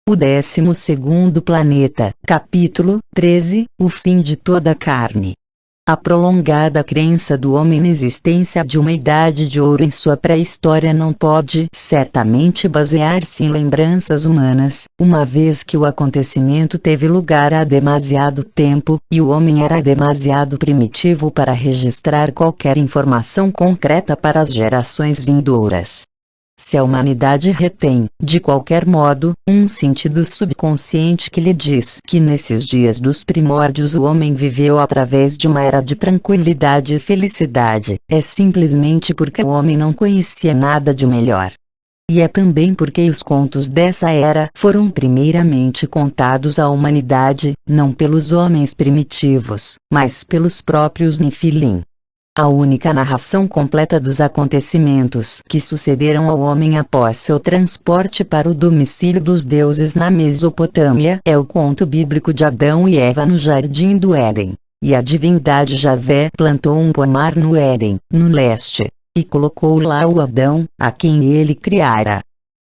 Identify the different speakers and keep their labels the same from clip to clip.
Speaker 1: O 12º planeta, capítulo 13, o fim de toda a carne. A prolongada crença do homem na existência de uma idade de ouro em sua pré-história não pode, certamente, basear-se em lembranças humanas, uma vez que o acontecimento teve lugar há demasiado tempo, e o homem era demasiado primitivo para registrar qualquer informação concreta para as gerações vindouras. Se a humanidade retém, de qualquer modo, um sentido subconsciente que lhe diz que nesses dias dos primórdios o homem viveu através de uma era de tranquilidade e felicidade, é simplesmente porque o homem não conhecia nada de melhor. E é também porque os contos dessa era foram primeiramente contados à humanidade, não pelos homens primitivos, mas pelos próprios Nefilim. A única narração completa dos acontecimentos que sucederam ao homem após seu transporte para o domicílio dos deuses na Mesopotâmia é o conto bíblico de Adão e Eva no Jardim do Éden. E a divindade Javé plantou um pomar no Éden, no leste, e colocou lá o Adão, a quem ele criara.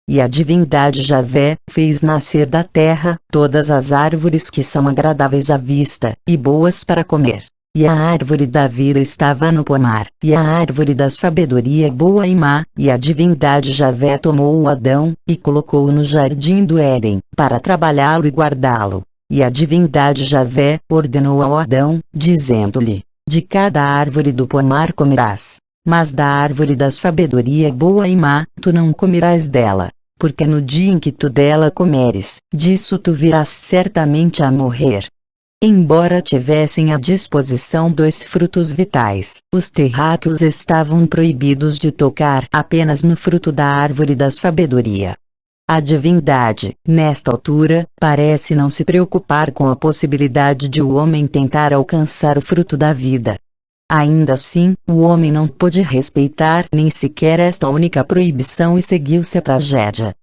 Speaker 1: E a divindade Javé fez nascer da terra todas as árvores que são agradáveis à vista, e boas para comer. E a árvore da vida estava no pomar, e a árvore da sabedoria boa e má, e a divindade Javé tomou o Adão, e colocou-o no jardim do Éden, para trabalhá-lo e guardá-lo. E a divindade Javé ordenou ao Adão, dizendo-lhe: de cada árvore do pomar comerás, mas da árvore da sabedoria boa e má, tu não comerás dela, porque no dia em que tu dela comeres, disso tu virás certamente a morrer. Embora tivessem à disposição 2 frutos vitais, os terráqueos estavam proibidos de tocar apenas no fruto da árvore da sabedoria. A divindade, nesta altura, parece não se preocupar com a possibilidade de o homem tentar alcançar o fruto da vida. Ainda assim, o homem não pôde respeitar nem sequer esta única proibição e seguiu-se a tragédia.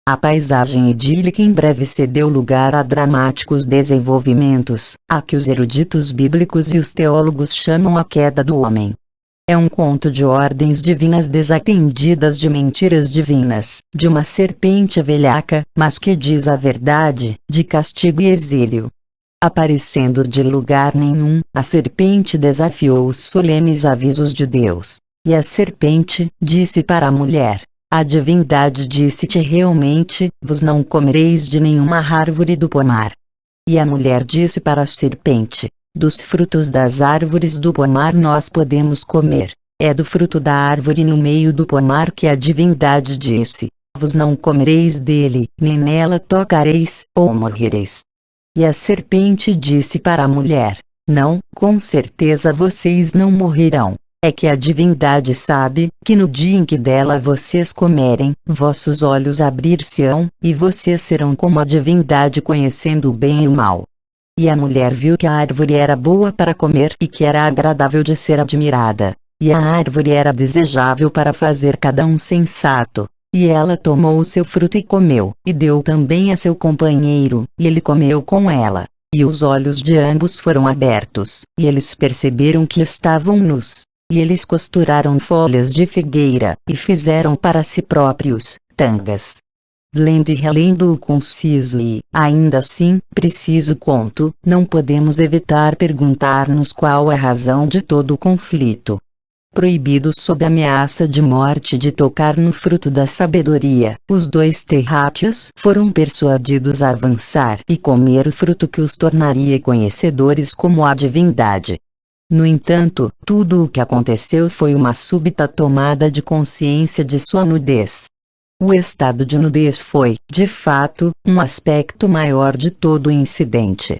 Speaker 1: A paisagem idílica em breve cedeu lugar a dramáticos desenvolvimentos, a que os eruditos bíblicos e os teólogos chamam a queda do homem. É um conto de ordens divinas desatendidas, de mentiras divinas, de uma serpente velhaca, mas que diz a verdade, de castigo e exílio. Aparecendo de lugar nenhum, a serpente desafiou os solenes avisos de Deus. E a serpente disse para a mulher: a divindade disse-te realmente, vos não comereis de nenhuma árvore do pomar. E a mulher disse para a serpente: dos frutos das árvores do pomar nós podemos comer, é do fruto da árvore no meio do pomar que a divindade disse: vos não comereis dele, nem nela tocareis, ou morrereis. E a serpente disse para a mulher: não, com certeza vocês não morrerão. É que a divindade sabe, que no dia em que dela vocês comerem, vossos olhos abrir-se-ão, e vocês serão como a divindade conhecendo o bem e o mal. E a mulher viu que a árvore era boa para comer e que era agradável de ser admirada, e a árvore era desejável para fazer cada um sensato. E ela tomou o seu fruto e comeu, e deu também a seu companheiro, e ele comeu com ela. E os olhos de ambos foram abertos, e eles perceberam que estavam nus. E eles costuraram folhas de figueira, e fizeram para si próprios tangas. Lendo e relendo o conciso e, ainda assim, preciso conto, não podemos evitar perguntar-nos qual a razão de todo o conflito. Proibidos sob ameaça de morte de tocar no fruto da sabedoria, os 2 terráqueos foram persuadidos a avançar e comer o fruto que os tornaria conhecedores como a divindade. No entanto, tudo o que aconteceu foi uma súbita tomada de consciência de sua nudez. O estado de nudez foi, de fato, um aspecto maior de todo o incidente.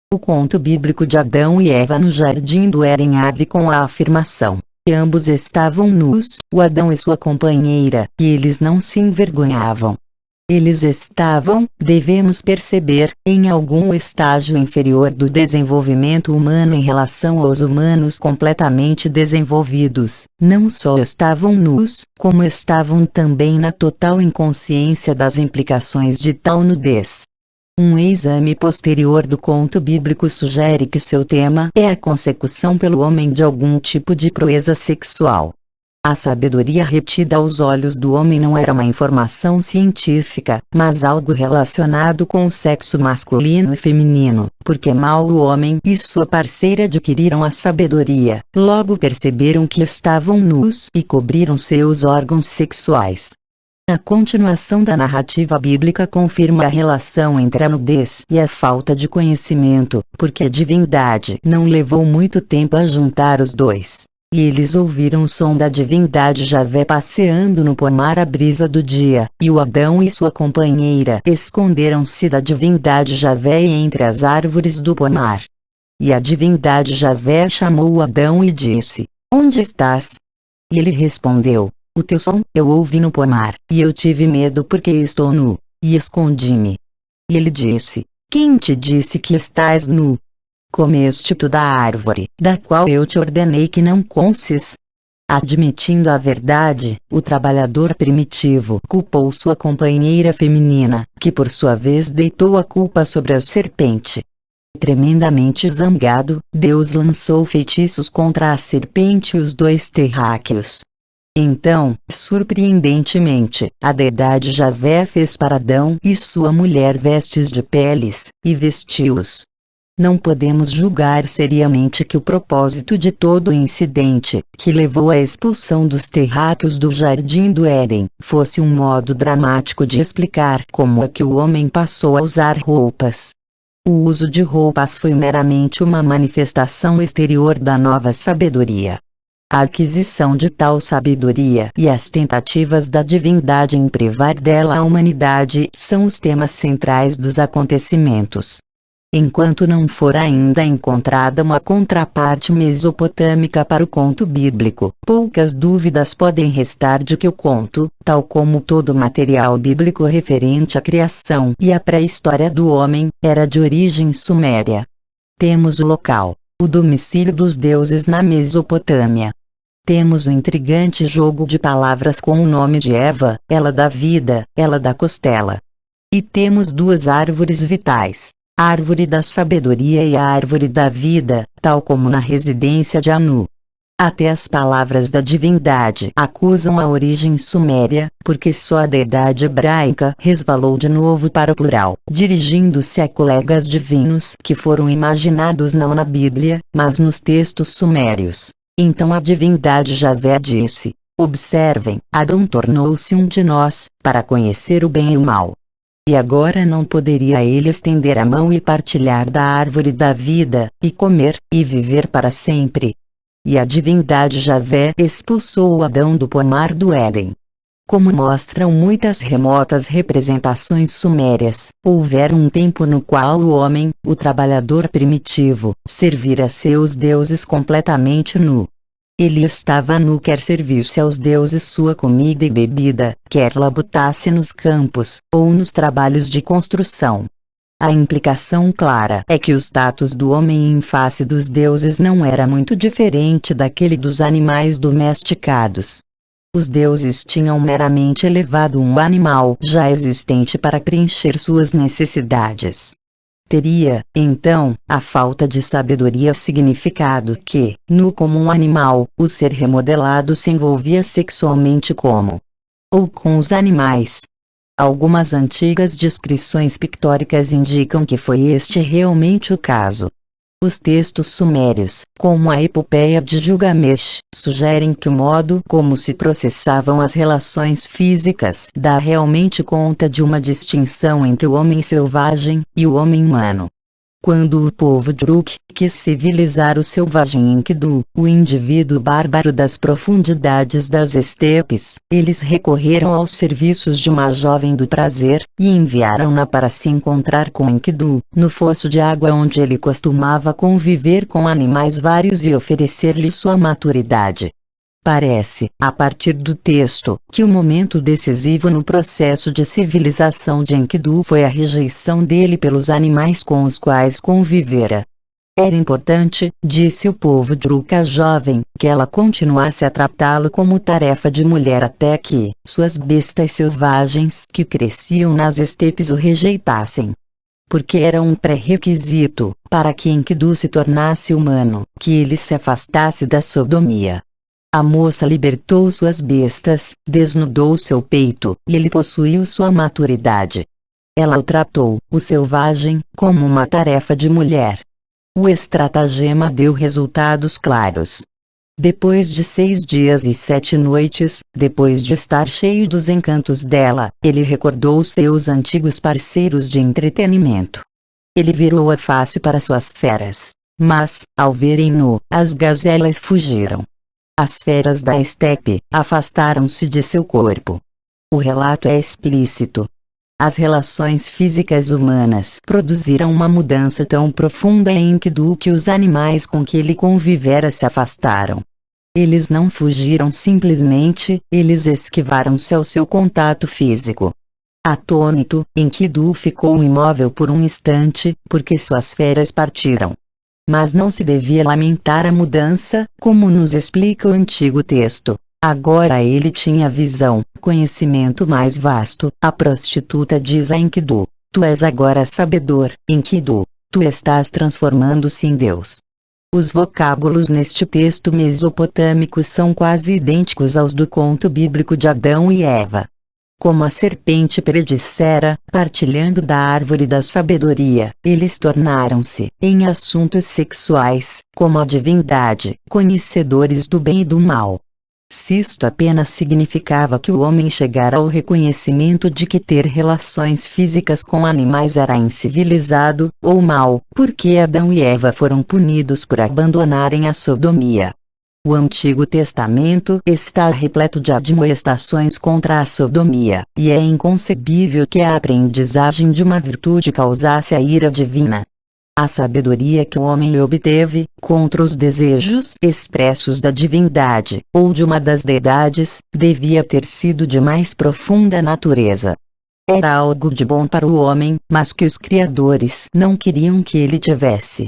Speaker 1: O conto bíblico de Adão e Eva no Jardim do Éden abre com a afirmação: ambos estavam nus, o Adão e sua companheira, e eles não se envergonhavam. Eles estavam, devemos perceber, em algum estágio inferior do desenvolvimento humano em relação aos humanos completamente desenvolvidos. Não só estavam nus, como estavam também na total inconsciência das implicações de tal nudez. Um exame posterior do conto bíblico sugere que seu tema é a consecução pelo homem de algum tipo de proeza sexual. A sabedoria retida aos olhos do homem não era uma informação científica, mas algo relacionado com o sexo masculino e feminino, porque mal o homem e sua parceira adquiriram a sabedoria, logo perceberam que estavam nus e cobriram seus órgãos sexuais. A continuação da narrativa bíblica confirma a relação entre a nudez e a falta de conhecimento, porque a divindade não levou muito tempo a juntar os dois. E eles ouviram o som da divindade Javé passeando no pomar à brisa do dia, e o Adão e sua companheira esconderam-se da divindade Javé entre as árvores do pomar. E a divindade Javé chamou o Adão e disse: "Onde estás?" E ele respondeu: "O teu som eu ouvi no pomar, e eu tive medo porque estou nu, e escondi-me." E ele disse: "Quem te disse que estás nu? Comeste tu da árvore, da qual eu te ordenei que não comes?" Admitindo a verdade, o trabalhador primitivo culpou sua companheira feminina, que por sua vez deitou a culpa sobre a serpente. Tremendamente zangado, Deus lançou feitiços contra a serpente e os dois terráqueos. Então, surpreendentemente, a deidade Javé fez para Adão e sua mulher vestes de peles, e vestiu-os. Não podemos julgar seriamente que o propósito de todo o incidente, que levou à expulsão dos terráqueos do Jardim do Éden, fosse um modo dramático de explicar como é que o homem passou a usar roupas. O uso de roupas foi meramente uma manifestação exterior da nova sabedoria. A aquisição de tal sabedoria e as tentativas da divindade em privar dela a humanidade são os temas centrais dos acontecimentos. Enquanto não for ainda encontrada uma contraparte mesopotâmica para o conto bíblico, poucas dúvidas podem restar de que o conto, tal como todo material bíblico referente à criação e à pré-história do homem, era de origem suméria. Temos o local, o domicílio dos deuses na Mesopotâmia. Temos o intrigante jogo de palavras com o nome de Eva, ela da vida, ela da costela. E temos duas árvores vitais, a árvore da sabedoria e a árvore da vida, tal como na residência de Anu. Até as palavras da divindade acusam a origem suméria, porque só a deidade hebraica resvalou de novo para o plural, dirigindo-se a colegas divinos que foram imaginados não na Bíblia, mas nos textos sumérios. Então a divindade Javé disse: "Observem, Adão tornou-se um de nós, para conhecer o bem e o mal." E agora não poderia ele estender a mão e partilhar da árvore da vida, e comer, e viver para sempre? E a divindade Javé expulsou o Adão do pomar do Éden. Como mostram muitas remotas representações sumérias, houvera um tempo no qual o homem, o trabalhador primitivo, servira seus deuses completamente nu. Ele estava nu, quer servisse aos deuses sua comida e bebida, quer labutasse nos campos, ou nos trabalhos de construção. A implicação clara é que o status do homem em face dos deuses não era muito diferente daquele dos animais domesticados. Os deuses tinham meramente elevado um animal já existente para preencher suas necessidades. Teria, então, a falta de sabedoria significado que, nu como um animal, o ser remodelado se envolvia sexualmente como ou com os animais. Algumas antigas descrições pictóricas indicam que foi este realmente o caso. Os textos sumérios, como a epopeia de Gilgamesh, sugerem que o modo como se processavam as relações físicas dá realmente conta de uma distinção entre o homem selvagem e o homem humano. Quando o povo de Uruk quis civilizar o selvagem Enkidu, o indivíduo bárbaro das profundidades das estepes, eles recorreram aos serviços de uma jovem do prazer, e enviaram-na para se encontrar com Enkidu, no fosso de água onde ele costumava conviver com animais vários e oferecer-lhe sua maturidade. Parece, a partir do texto, que o momento decisivo no processo de civilização de Enkidu foi a rejeição dele pelos animais com os quais convivera. Era importante, disse o povo de Uruk à jovem, que ela continuasse a tratá-lo como tarefa de mulher até que suas bestas selvagens que cresciam nas estepes o rejeitassem. Porque era um pré-requisito, para que Enkidu se tornasse humano, que ele se afastasse da sodomia. A moça libertou suas bestas, desnudou seu peito, e ele possuiu sua maturidade. Ela o tratou, o selvagem, como uma tarefa de mulher. O estratagema deu resultados claros. Depois de 6 dias e 7 noites, depois de estar cheio dos encantos dela, ele recordou seus antigos parceiros de entretenimento. Ele virou a face para suas feras. Mas, ao verem-no, as gazelas fugiram. As feras da estepe afastaram-se de seu corpo. O relato é explícito. As relações físicas humanas produziram uma mudança tão profunda em Enkidu que os animais com que ele convivera se afastaram. Eles não fugiram simplesmente, eles esquivaram-se ao seu contato físico. Atônito, Enkidu ficou imóvel por um instante, porque suas feras partiram. Mas não se devia lamentar a mudança, como nos explica o antigo texto. Agora ele tinha visão, conhecimento mais vasto. A prostituta diz a Enkidu: tu és agora sabedor, Enkidu. Tu estás transformando-se em Deus. Os vocábulos neste texto mesopotâmico são quase idênticos aos do conto bíblico de Adão e Eva. Como a serpente predissera, partilhando da árvore da sabedoria, eles tornaram-se, em assuntos sexuais, como a divindade, conhecedores do bem e do mal. Se isto apenas significava que o homem chegara ao reconhecimento de que ter relações físicas com animais era incivilizado, ou mal, porque Adão e Eva foram punidos por abandonarem a sodomia. O Antigo Testamento está repleto de admoestações contra a sodomia, e é inconcebível que a aprendizagem de uma virtude causasse a ira divina. A sabedoria que o homem obteve, contra os desejos expressos da divindade, ou de uma das deidades, devia ter sido de mais profunda natureza. Era algo de bom para o homem, mas que os criadores não queriam que ele tivesse.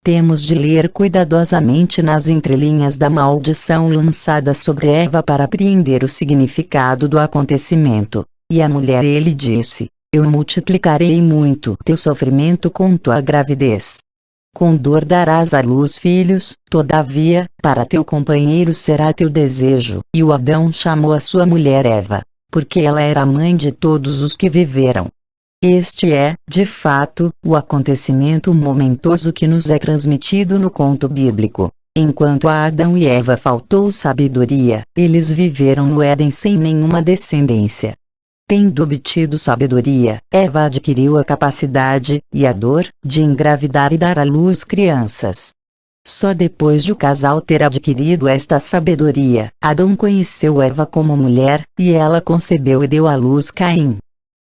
Speaker 1: Temos de ler cuidadosamente nas entrelinhas da maldição lançada sobre Eva para apreender o significado do acontecimento. E a mulher ele disse: eu multiplicarei muito teu sofrimento com tua gravidez. Com dor darás à luz filhos, todavia, para teu companheiro será teu desejo. E o Adão chamou a sua mulher Eva, porque ela era a mãe de todos os que viveram. Este é, de fato, o acontecimento momentoso que nos é transmitido no conto bíblico. Enquanto a Adão e Eva faltou sabedoria, eles viveram no Éden sem nenhuma descendência. Tendo obtido sabedoria, Eva adquiriu a capacidade, e a dor, de engravidar e dar à luz crianças. Só depois de o casal ter adquirido esta sabedoria, Adão conheceu Eva como mulher, e ela concebeu e deu à luz Caim.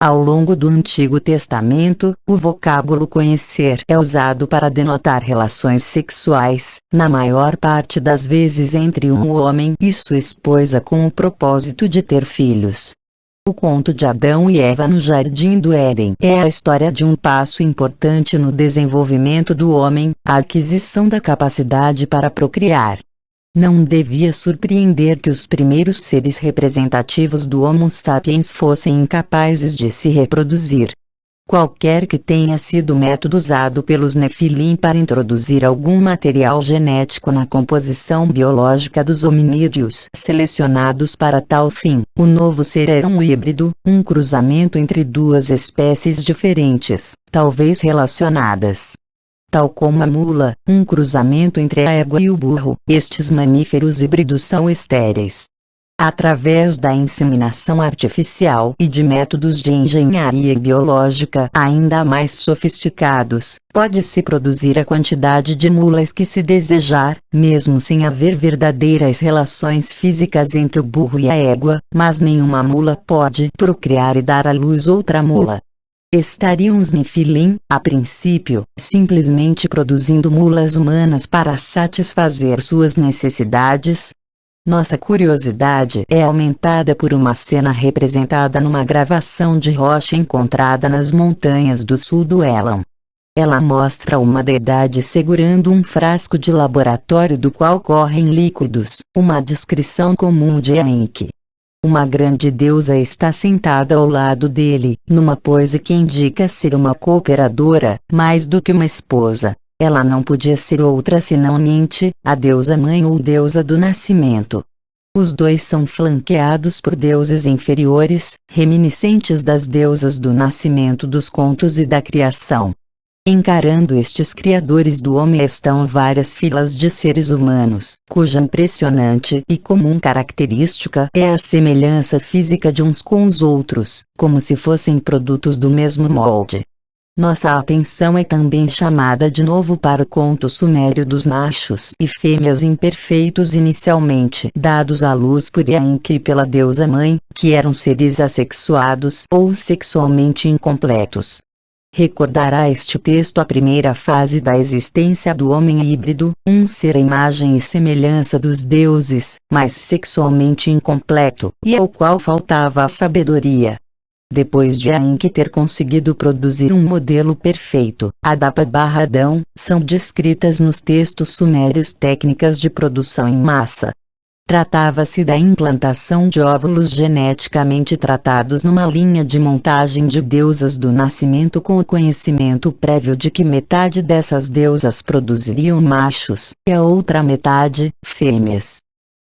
Speaker 1: Ao longo do Antigo Testamento, o vocábulo conhecer é usado para denotar relações sexuais, na maior parte das vezes entre um homem e sua esposa com o propósito de ter filhos. O conto de Adão e Eva no Jardim do Éden é a história de um passo importante no desenvolvimento do homem, a aquisição da capacidade para procriar. Não devia surpreender que os primeiros seres representativos do Homo sapiens fossem incapazes de se reproduzir. Qualquer que tenha sido o método usado pelos Nefilim para introduzir algum material genético na composição biológica dos hominídeos selecionados para tal fim, o novo ser era um híbrido, um cruzamento entre duas espécies diferentes, talvez relacionadas. Tal como a mula, um cruzamento entre a égua e o burro, estes mamíferos híbridos são estéreis. Através da inseminação artificial e de métodos de engenharia biológica ainda mais sofisticados, pode-se produzir a quantidade de mulas que se desejar, mesmo sem haver verdadeiras relações físicas entre o burro e a égua, mas nenhuma mula pode procriar e dar à luz outra mula. Estariam os Nefilim, a princípio, simplesmente produzindo mulas humanas para satisfazer suas necessidades? Nossa curiosidade é aumentada por uma cena representada numa gravação de rocha encontrada nas montanhas do sul do Elam. Ela mostra uma deidade segurando um frasco de laboratório do qual correm líquidos, uma descrição comum de Enki. Uma grande deusa está sentada ao lado dele, numa pose que indica ser uma cooperadora, mais do que uma esposa. Ela não podia ser outra senão Ninti, a deusa mãe ou deusa do nascimento. Os dois são flanqueados por deuses inferiores, reminiscentes das deusas do nascimento dos contos e da criação. Encarando estes criadores do homem estão várias filas de seres humanos, cuja impressionante e comum característica é a semelhança física de uns com os outros, como se fossem produtos do mesmo molde. Nossa atenção é também chamada de novo para o conto sumério dos machos e fêmeas imperfeitos inicialmente dados à luz por Enki e pela deusa mãe, que eram seres assexuados ou sexualmente incompletos. Recordará este texto a primeira fase da existência do homem híbrido, um ser à imagem e semelhança dos deuses, mas sexualmente incompleto, e ao qual faltava a sabedoria. Depois de Enki ter conseguido produzir um modelo perfeito, Adapa/Adão, são descritas nos textos sumérios técnicas de produção em massa. Tratava-se da implantação de óvulos geneticamente tratados numa linha de montagem de deusas do nascimento com o conhecimento prévio de que metade dessas deusas produziriam machos, e a outra metade, fêmeas.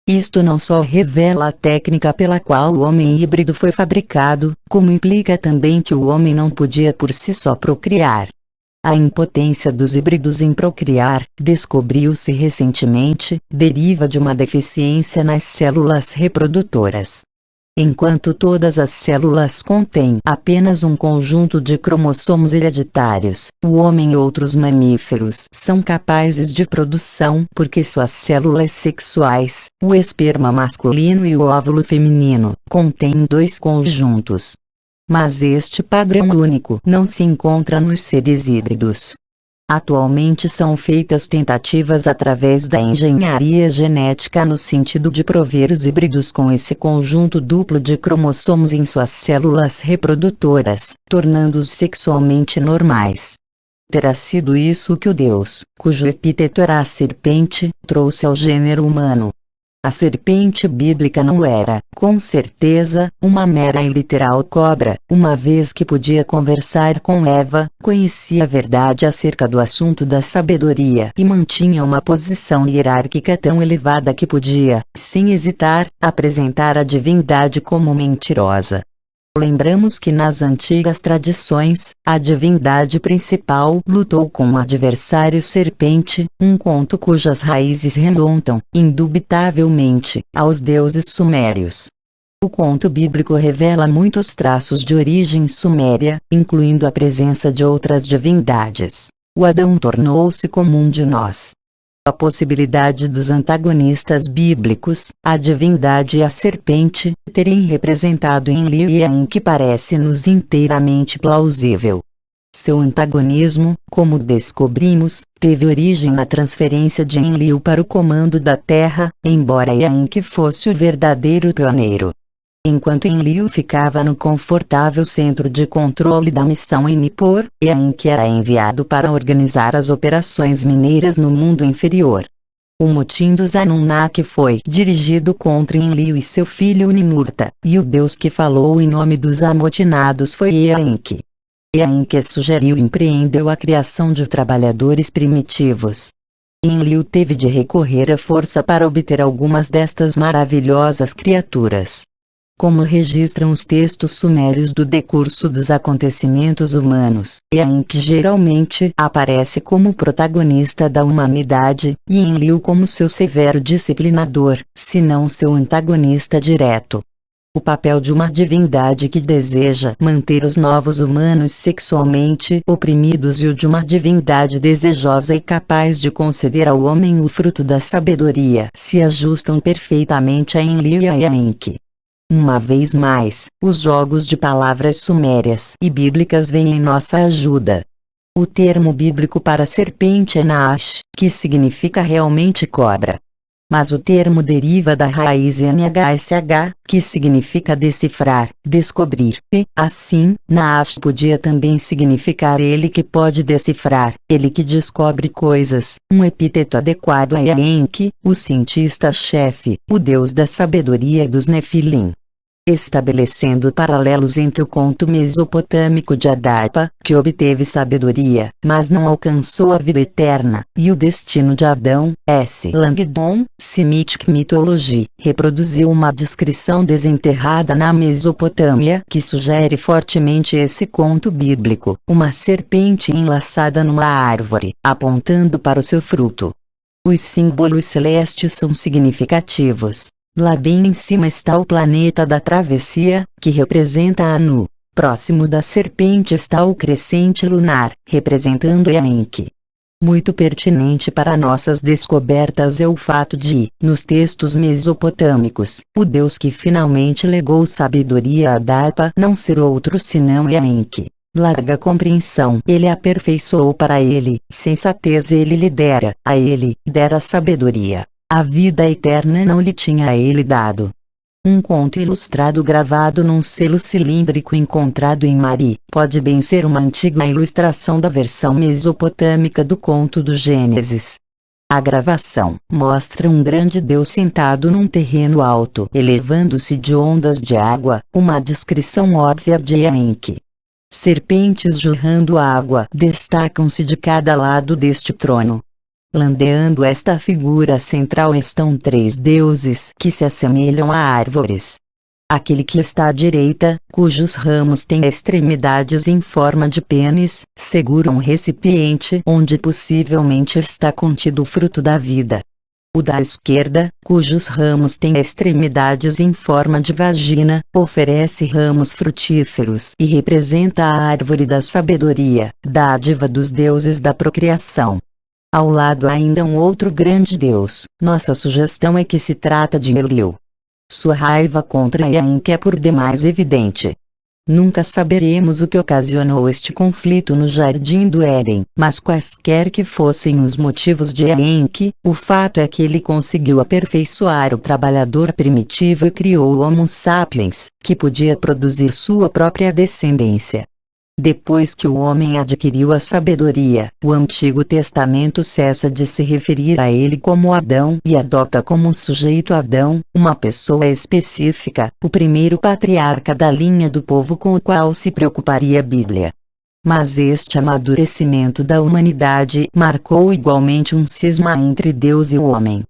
Speaker 1: Isto não só revela a técnica pela qual o homem híbrido foi fabricado, como implica também que o homem não podia por si só procriar. A impotência dos híbridos em procriar, descobriu-se recentemente, deriva de uma deficiência nas células reprodutoras. Enquanto todas as células contêm apenas um conjunto de cromossomos hereditários, o homem e outros mamíferos são capazes de produção porque suas células sexuais, o esperma masculino e o óvulo feminino, contêm dois conjuntos. Mas este padrão único não se encontra nos seres híbridos. Atualmente são feitas tentativas através da engenharia genética no sentido de prover os híbridos com esse conjunto duplo de cromossomos em suas células reprodutoras, tornando-os sexualmente normais. Terá sido isso que o Deus, cujo epíteto era a serpente, trouxe ao gênero humano. A serpente bíblica não era, com certeza, uma mera e literal cobra, uma vez que podia conversar com Eva, conhecia a verdade acerca do assunto da sabedoria e mantinha uma posição hierárquica tão elevada que podia, sem hesitar, apresentar a divindade como mentirosa. Lembramos que nas antigas tradições, a divindade principal lutou com o adversário serpente, um conto cujas raízes remontam, indubitavelmente, aos deuses sumérios. O conto bíblico revela muitos traços de origem suméria, incluindo a presença de outras divindades. O Adão tornou-se comum de nós. A possibilidade dos antagonistas bíblicos, a divindade e a serpente, terem representado Enlil e Enki parece-nos inteiramente plausível. Seu antagonismo, como descobrimos, teve origem na transferência de Enlil para o comando da Terra, embora Enki fosse o verdadeiro pioneiro. Enquanto Enlil ficava no confortável centro de controle da missão em Nippur, Enki era enviado para organizar as operações mineiras no mundo inferior. O motim dos Anunnaki foi dirigido contra Enlil e seu filho Ninurta, e o deus que falou em nome dos amotinados foi Enki. Enki sugeriu e empreendeu a criação de trabalhadores primitivos. Enlil teve de recorrer à força para obter algumas destas maravilhosas criaturas. Como registram os textos sumérios do decurso dos acontecimentos humanos, Enki geralmente aparece como protagonista da humanidade, e Enlil como seu severo disciplinador, se não seu antagonista direto. O papel de uma divindade que deseja manter os novos humanos sexualmente oprimidos e o de uma divindade desejosa e capaz de conceder ao homem o fruto da sabedoria se ajustam perfeitamente a Enlil e a Enki. Uma vez mais, os jogos de palavras sumérias e bíblicas vêm em nossa ajuda. O termo bíblico para serpente é Naash, que significa realmente cobra. Mas o termo deriva da raiz NHSH, que significa decifrar, descobrir, e, assim, Naash podia também significar ele que pode decifrar, ele que descobre coisas, um epíteto adequado a Enki, o cientista-chefe, o deus da sabedoria dos Nefilim. estabelecendo paralelos entre o conto mesopotâmico de Adapa, que obteve sabedoria, mas não alcançou a vida eterna, e o destino de Adão. S. Langdon, Semitic Mythology, reproduziu uma descrição desenterrada na Mesopotâmia que sugere fortemente esse conto bíblico: uma serpente enlaçada numa árvore, apontando para o seu fruto. Os símbolos celestes são significativos. Lá bem em cima está o planeta da travessia, que representa Anu. Próximo da serpente está o crescente lunar, representando Enki. Muito pertinente para nossas descobertas é o fato de, nos textos mesopotâmicos, o deus que finalmente legou sabedoria a Adapa não ser outro senão Enki. Larga compreensão ele aperfeiçoou para ele, sensatez ele lhe dera, a ele, dera sabedoria. A vida eterna não lhe tinha a ele dado. Um conto ilustrado gravado num selo cilíndrico encontrado em Mari, pode bem ser uma antiga ilustração da versão mesopotâmica do conto do Gênesis. A gravação mostra um grande Deus sentado num terreno alto, elevando-se de ondas de água, uma descrição óbvia de Enki. Serpentes jorrando água destacam-se de cada lado deste trono. Landeando esta figura central estão três deuses que se assemelham a árvores. Aquele que está à direita, cujos ramos têm extremidades em forma de pênis, segura um recipiente onde possivelmente está contido o fruto da vida. O da esquerda, cujos ramos têm extremidades em forma de vagina, oferece ramos frutíferos e representa a árvore da sabedoria, dádiva dos deuses da procriação. Ao lado ainda um outro grande deus. Nossa sugestão é que se trata de Enlil. Sua raiva contra Enki é por demais evidente. Nunca saberemos o que ocasionou este conflito no Jardim do Éden, mas quaisquer que fossem os motivos de Enki, o fato é que ele conseguiu aperfeiçoar o trabalhador primitivo e criou o Homo sapiens, que podia produzir sua própria descendência. Depois que o homem adquiriu a sabedoria, o Antigo Testamento cessa de se referir a ele como Adão e adota como sujeito Adão, uma pessoa específica, o primeiro patriarca da linha do povo com o qual se preocuparia a Bíblia. Mas este amadurecimento da humanidade marcou igualmente um cisma entre Deus e o homem.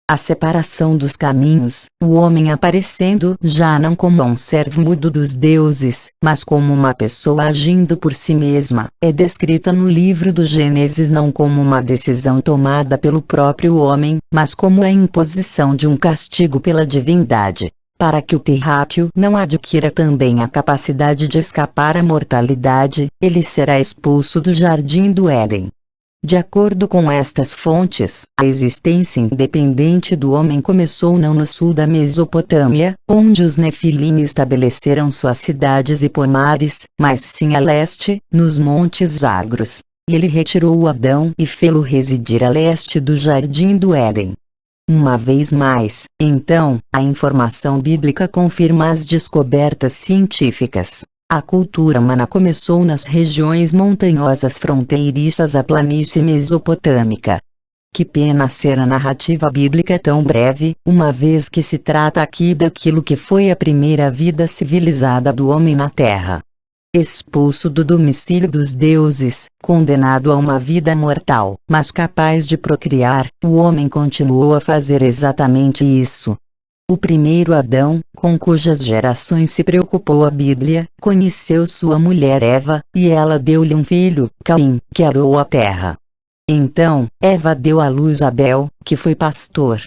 Speaker 1: A separação dos caminhos, o homem aparecendo já não como um servo mudo dos deuses, mas como uma pessoa agindo por si mesma, é descrita no livro do Gênesis não como uma decisão tomada pelo próprio homem, mas como a imposição de um castigo pela divindade. Para que o terráqueo não adquira também a capacidade de escapar à mortalidade, ele será expulso do Jardim do Éden. De acordo com estas fontes, a existência independente do homem começou não no sul da Mesopotâmia, onde os Nefilim estabeleceram suas cidades e pomares, mas sim a leste, nos Montes Zagros. Ele retirou Adão e fê-lo residir a leste do Jardim do Éden. Uma vez mais, então, a informação bíblica confirma as descobertas científicas. A cultura humana começou nas regiões montanhosas fronteiriças à planície mesopotâmica. Que pena ser a narrativa bíblica tão breve, uma vez que se trata aqui daquilo que foi a primeira vida civilizada do homem na Terra. Expulso do domicílio dos deuses, condenado a uma vida mortal, mas capaz de procriar, o homem continuou a fazer exatamente isso. O primeiro Adão, com cujas gerações se preocupou a Bíblia, conheceu sua mulher Eva, e ela deu-lhe um filho, Caim, que arou a terra. Então, Eva deu à luz Abel, que foi pastor.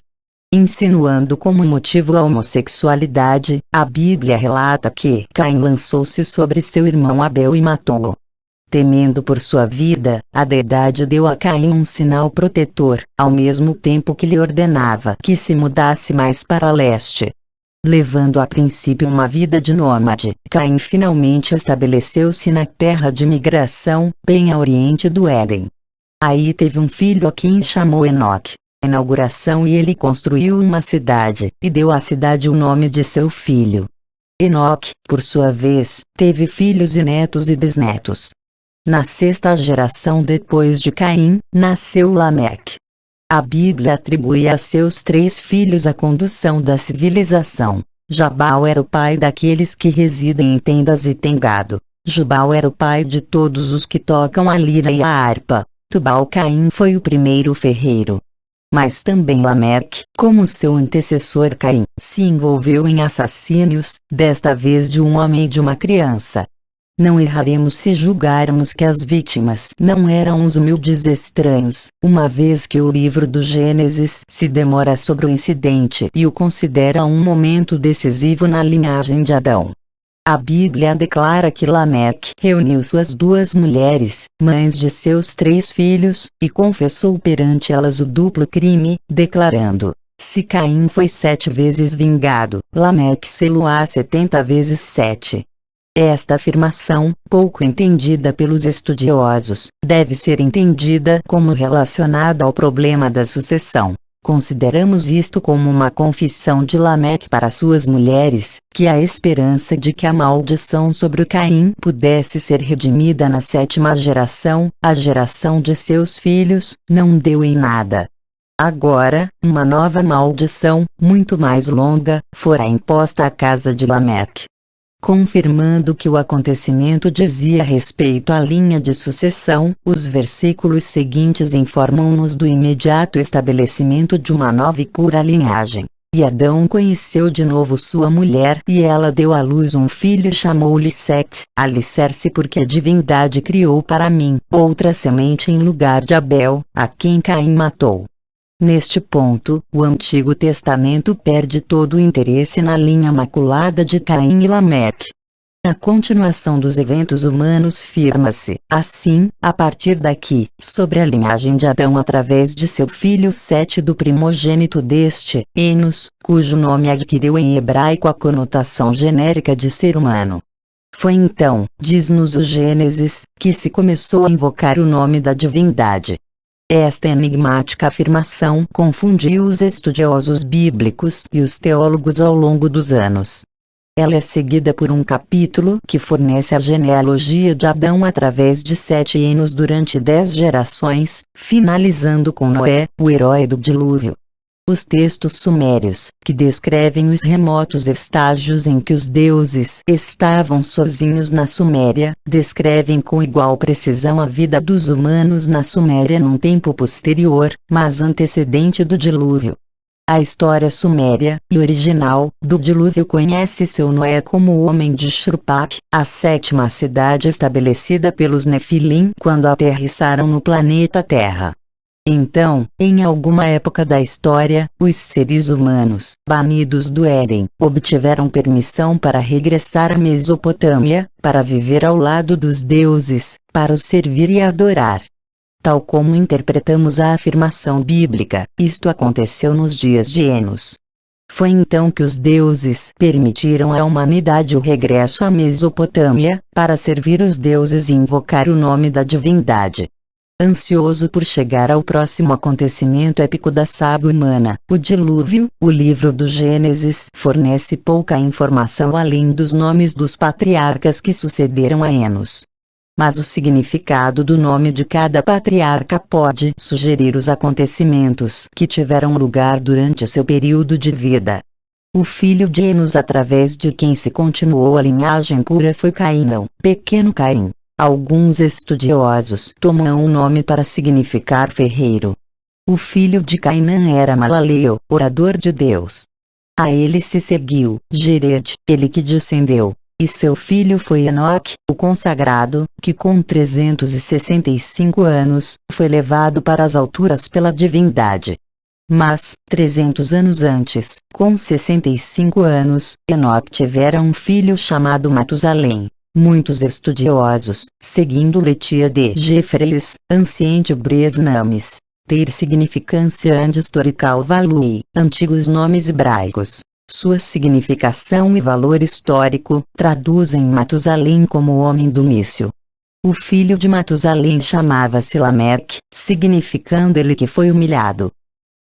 Speaker 1: Insinuando como motivo a homossexualidade, a Bíblia relata que Caim lançou-se sobre seu irmão Abel e matou-o. Temendo por sua vida, a deidade deu a Caim um sinal protetor, ao mesmo tempo que lhe ordenava que se mudasse mais para leste. Levando a princípio uma vida de nômade, Caim finalmente estabeleceu-se na terra de migração, bem a oriente do Éden. Aí teve um filho a quem chamou Enoque. Inauguração e ele construiu uma cidade, e deu à cidade o nome de seu filho. Enoque, por sua vez, teve filhos e netos e bisnetos. Na sexta geração depois de Caim, nasceu Lameque. A Bíblia atribui a seus 3 filhos a condução da civilização. Jabal era o pai daqueles que residem em tendas e têm gado. Jubal era o pai de todos os que tocam a lira e a harpa. Tubal-Caim foi o primeiro ferreiro. Mas também Lameque, como seu antecessor Caim, se envolveu em assassínios, desta vez de um homem e de uma criança. Não erraremos se julgarmos que as vítimas não eram os humildes estranhos, uma vez que o livro do Gênesis se demora sobre o incidente e o considera um momento decisivo na linhagem de Adão. A Bíblia declara que Lameque reuniu suas 2 mulheres, mães de seus 3 filhos, e confessou perante elas o duplo crime, declarando: se Caim foi 7 vezes vingado, Lameque sê-lo-á 70 vezes 7. Esta afirmação, pouco entendida pelos estudiosos, deve ser entendida como relacionada ao problema da sucessão. Consideramos isto como uma confissão de Lameque para suas mulheres, que a esperança de que a maldição sobre o Caim pudesse ser redimida na 7ª geração, a geração de seus filhos, não deu em nada. Agora, uma nova maldição, muito mais longa, fora imposta à casa de Lameque. Confirmando que o acontecimento dizia respeito à linha de sucessão, os versículos seguintes informam-nos do imediato estabelecimento de uma nova e pura linhagem. E Adão conheceu de novo sua mulher, e ela deu à luz um filho e chamou-lhe Sete, alicerce, porque a divindade criou para mim outra semente em lugar de Abel, a quem Caim matou. Neste ponto, o Antigo Testamento perde todo o interesse na linha maculada de Caim e Lameque. A continuação dos eventos humanos firma-se, assim, a partir daqui, sobre a linhagem de Adão através de seu filho Sete, do primogênito deste, Enos, cujo nome adquiriu em hebraico a conotação genérica de ser humano. Foi então, diz-nos o Gênesis, que se começou a invocar o nome da divindade. Esta enigmática afirmação confundiu os estudiosos bíblicos e os teólogos ao longo dos anos. Ela é seguida por um capítulo que fornece a genealogia de Adão através de 7 Enos durante 10 gerações, finalizando com Noé, o herói do dilúvio. Os textos sumérios, que descrevem os remotos estágios em que os deuses estavam sozinhos na Suméria, descrevem com igual precisão a vida dos humanos na Suméria num tempo posterior, mas antecedente do dilúvio. A história suméria e original do dilúvio conhece seu Noé como o homem de Shurpak, a 7ª cidade estabelecida pelos Nefilim quando aterrissaram no planeta Terra. Então, em alguma época da história, os seres humanos, banidos do Éden, obtiveram permissão para regressar à Mesopotâmia, para viver ao lado dos deuses, para os servir e adorar. Tal como interpretamos a afirmação bíblica, isto aconteceu nos dias de Enos. Foi então que os deuses permitiram à humanidade o regresso à Mesopotâmia, para servir os deuses e invocar o nome da divindade. Ansioso por chegar ao próximo acontecimento épico da saga humana, o dilúvio, o livro do Gênesis fornece pouca informação além dos nomes dos patriarcas que sucederam a Enos. Mas o significado do nome de cada patriarca pode sugerir os acontecimentos que tiveram lugar durante seu período de vida. O filho de Enos através de quem se continuou a linhagem pura foi Cainão, pequeno Caim. Alguns estudiosos tomam o nome para significar ferreiro. O filho de Cainã era Malaleel, orador de Deus. A ele se seguiu Jered, ele que descendeu, e seu filho foi Enoque, o consagrado, que com 365 anos, foi levado para as alturas pela divindade. Mas, 300 anos antes, com 65 anos, Enoque tivera um filho chamado Matusalém. Muitos estudiosos, seguindo Letia de Jeffreys, Ancient Breve Names, ter significância and historical value, antigos nomes hebraicos, sua significação e valor histórico, traduzem Matusalém como homem do mício. O filho de Matusalém chamava-se Lameque, significando ele que foi humilhado.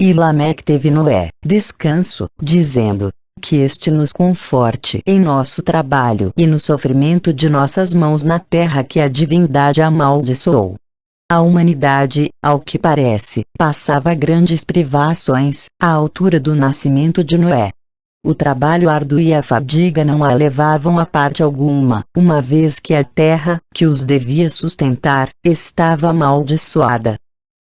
Speaker 1: E Lameque teve Noé, descanso, dizendo: que este nos conforte em nosso trabalho e no sofrimento de nossas mãos na terra que a divindade amaldiçoou. A humanidade, ao que parece, passava grandes privações, à altura do nascimento de Noé. O trabalho árduo e a fadiga não a levavam a parte alguma, uma vez que a terra, que os devia sustentar, estava amaldiçoada.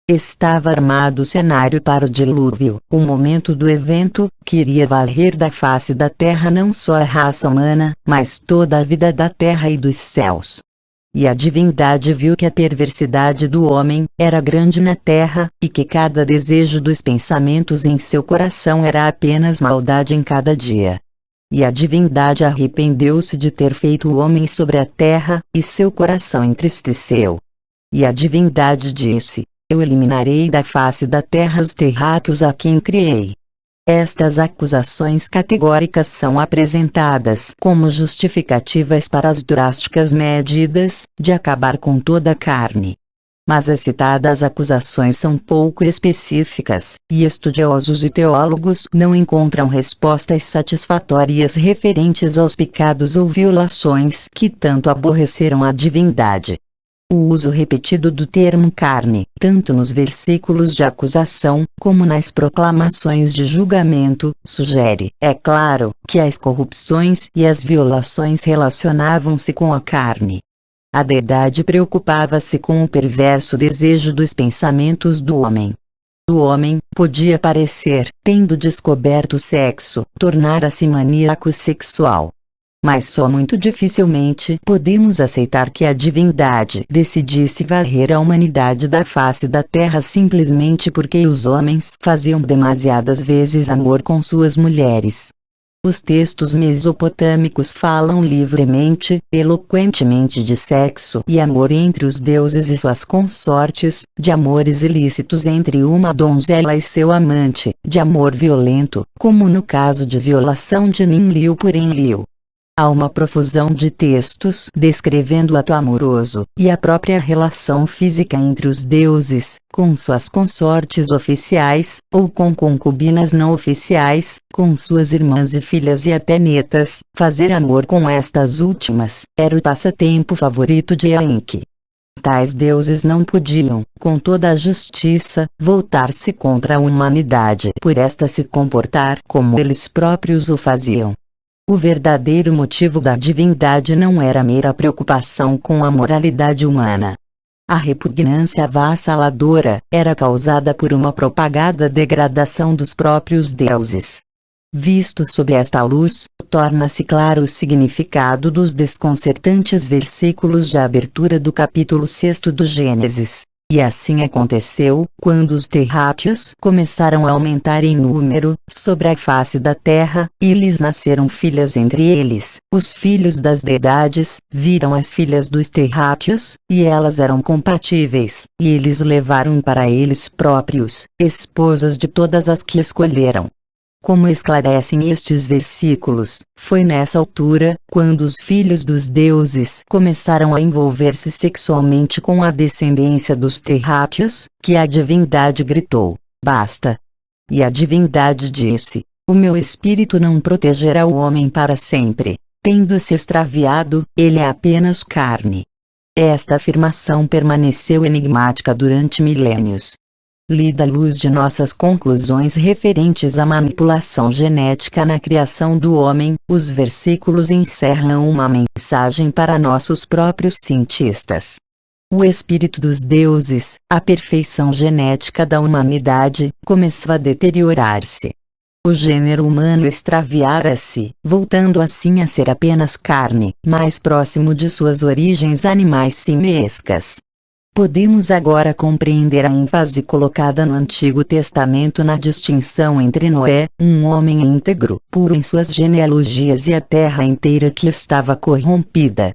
Speaker 1: Estava armado o cenário para o dilúvio, o momento do evento, que iria varrer da face da terra não só a raça humana, mas toda a vida da terra e dos céus. E a divindade viu que a perversidade do homem era grande na terra, e que cada desejo dos pensamentos em seu coração era apenas maldade em cada dia. E a divindade arrependeu-se de ter feito o homem sobre a terra, e seu coração entristeceu. E a divindade disse: Eu eliminarei da face da terra os terráqueos a quem criei. Estas acusações categóricas são apresentadas como justificativas para as drásticas medidas de acabar com toda a carne. Mas as citadas acusações são pouco específicas, e estudiosos e teólogos não encontram respostas satisfatórias referentes aos pecados ou violações que tanto aborreceram a divindade. O uso repetido do termo carne, tanto nos versículos de acusação, como nas proclamações de julgamento, sugere, é claro, que as corrupções e as violações relacionavam-se com a carne. A deidade preocupava-se com o perverso desejo dos pensamentos do homem. O homem podia parecer, tendo descoberto o sexo, tornar-se maníaco sexual. Mas só muito dificilmente podemos aceitar que a divindade decidisse varrer a humanidade da face da terra simplesmente porque os homens faziam demasiadas vezes amor com suas mulheres. Os textos mesopotâmicos falam livremente, eloquentemente de sexo e amor entre os deuses e suas consortes, de amores ilícitos entre uma donzela e seu amante, de amor violento, como no caso de violação de Ninlil por Enlil. Há uma profusão de textos descrevendo o ato amoroso e a própria relação física entre os deuses, com suas consortes oficiais, ou com concubinas não oficiais, com suas irmãs e filhas e até netas. Fazer amor com estas últimas era o passatempo favorito de Enki. Tais deuses não podiam, com toda a justiça, voltar-se contra a humanidade por esta se comportar como eles próprios o faziam. O verdadeiro motivo da divindade não era mera preocupação com a moralidade humana. A repugnância avassaladora era causada por uma propagada degradação dos próprios deuses. Visto sob esta luz, torna-se claro o significado dos desconcertantes versículos de abertura do capítulo 6 do Gênesis. E assim aconteceu, quando os terráqueos começaram a aumentar em número, sobre a face da terra, e lhes nasceram filhas entre eles. Os filhos das deidades viram as filhas dos terráqueos, e elas eram compatíveis, e eles levaram para eles próprios, esposas de todas as que escolheram. Como esclarecem estes versículos, foi nessa altura, quando os filhos dos deuses começaram a envolver-se sexualmente com a descendência dos terráqueos, que a divindade gritou: basta! E a divindade disse: o meu espírito não protegerá o homem para sempre. Tendo se extraviado, ele é apenas carne. Esta afirmação permaneceu enigmática durante milênios. Lida à luz de nossas conclusões referentes à manipulação genética na criação do homem, os versículos encerram uma mensagem para nossos próprios cientistas. O espírito dos deuses, a perfeição genética da humanidade, começou a deteriorar-se. O gênero humano extraviara-se, voltando assim a ser apenas carne, mais próximo de suas origens animais simiescas. Podemos agora compreender a ênfase colocada no Antigo Testamento na distinção entre Noé, um homem íntegro, puro em suas genealogias, e a terra inteira que estava corrompida.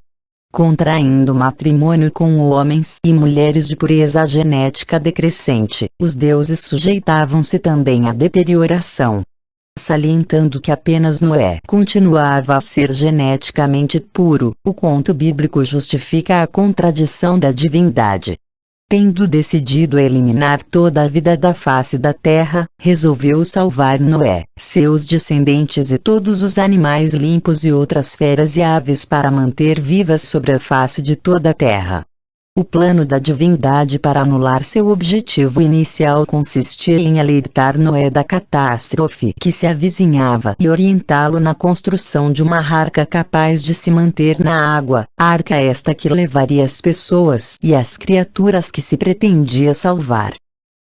Speaker 1: Contraindo matrimônio com homens e mulheres de pureza genética decrescente, os deuses sujeitavam-se também à deterioração. Salientando que apenas Noé continuava a ser geneticamente puro, o conto bíblico justifica a contradição da divindade. Tendo decidido eliminar toda a vida da face da terra, resolveu salvar Noé, seus descendentes e todos os animais limpos e outras feras e aves para manter vivas sobre a face de toda a terra. O plano da divindade para anular seu objetivo inicial consistia em alertar Noé da catástrofe que se avizinhava e orientá-lo na construção de uma arca capaz de se manter na água, arca esta que levaria as pessoas e as criaturas que se pretendia salvar.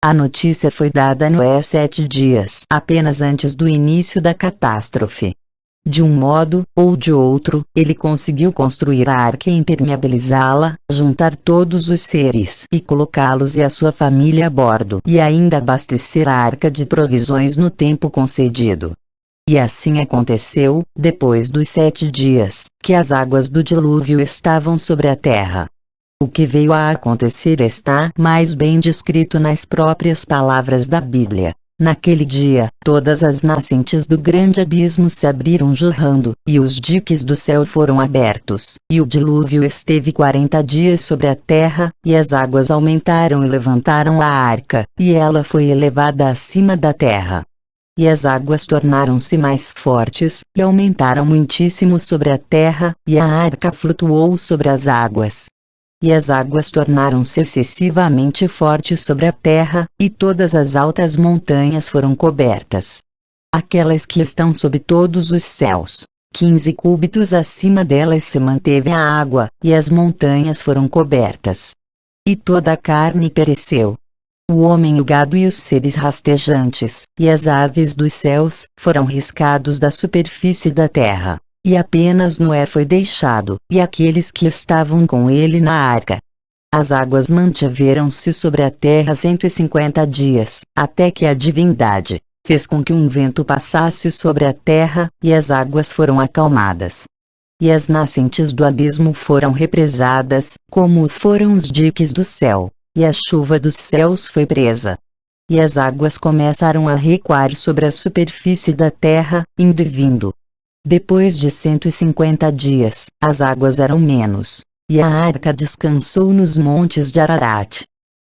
Speaker 1: A notícia foi dada a Noé 7 dias apenas antes do início da catástrofe. De um modo ou de outro, ele conseguiu construir a arca e impermeabilizá-la, juntar todos os seres e colocá-los e a sua família a bordo e ainda abastecer a arca de provisões no tempo concedido. E assim aconteceu, depois dos 7 dias, que as águas do dilúvio estavam sobre a terra. O que veio a acontecer está mais bem descrito nas próprias palavras da Bíblia. Naquele dia, todas as nascentes do grande abismo se abriram jorrando, e os diques do céu foram abertos, e o dilúvio esteve 40 dias sobre a terra, e as águas aumentaram e levantaram a arca, e ela foi elevada acima da terra. E as águas tornaram-se mais fortes, e aumentaram muitíssimo sobre a terra, e a arca flutuou sobre as águas. E as águas tornaram-se excessivamente fortes sobre a terra, e todas as altas montanhas foram cobertas. Aquelas que estão sob todos os céus, 15 cúbitos acima delas se manteve a água, e as montanhas foram cobertas. E toda a carne pereceu. O homem, o gado e os seres rastejantes, e as aves dos céus, foram riscados da superfície da terra. E apenas Noé foi deixado, e aqueles que estavam com ele na arca. As águas mantiveram-se sobre a terra 150 dias, até que a divindade fez com que um vento passasse sobre a terra, e as águas foram acalmadas. E as nascentes do abismo foram represadas, como foram os diques do céu, e a chuva dos céus foi presa. E as águas começaram a recuar sobre a superfície da terra, indo e vindo. Depois de 150 dias, as águas eram menos, e a arca descansou nos montes de Ararat.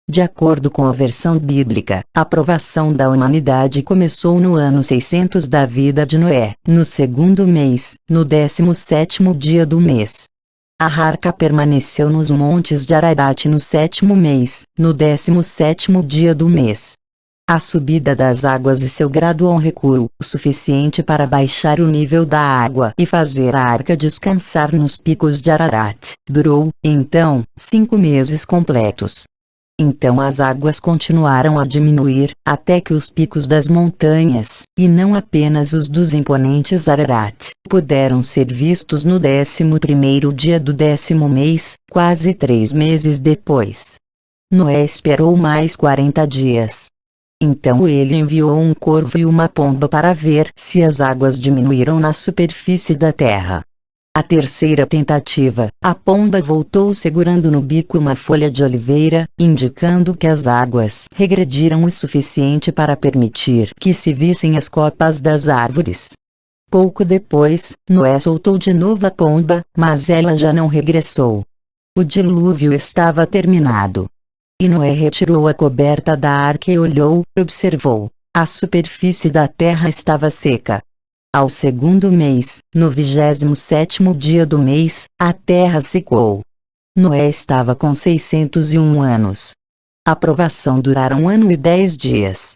Speaker 1: De acordo com a versão bíblica, a provação da humanidade começou no ano 600 da vida de Noé, no 2º mês, no 17º dia do mês. A arca permaneceu nos montes de Ararat no 7º mês, no 17º dia do mês. A subida das águas e seu gradual recuo, o suficiente para baixar o nível da água e fazer a arca descansar nos picos de Ararat, durou, então, 5 meses completos. Então as águas continuaram a diminuir, até que os picos das montanhas, e não apenas os dos imponentes Ararat, puderam ser vistos no 11º dia do 10º mês, quase 3 meses depois. Noé esperou mais 40 dias. Então ele enviou um corvo e uma pomba para ver se as águas diminuíram na superfície da terra. A terceira tentativa, a pomba voltou segurando no bico uma folha de oliveira, indicando que as águas regrediram o suficiente para permitir que se vissem as copas das árvores. Pouco depois, Noé soltou de novo a pomba, mas ela já não regressou. O dilúvio estava terminado. E Noé retirou a coberta da arca e olhou, observou. A superfície da terra estava seca. Ao 2º mês, no 27º dia do mês, a terra secou. Noé estava com 601 anos. A provação durara 1 ano e 10 dias.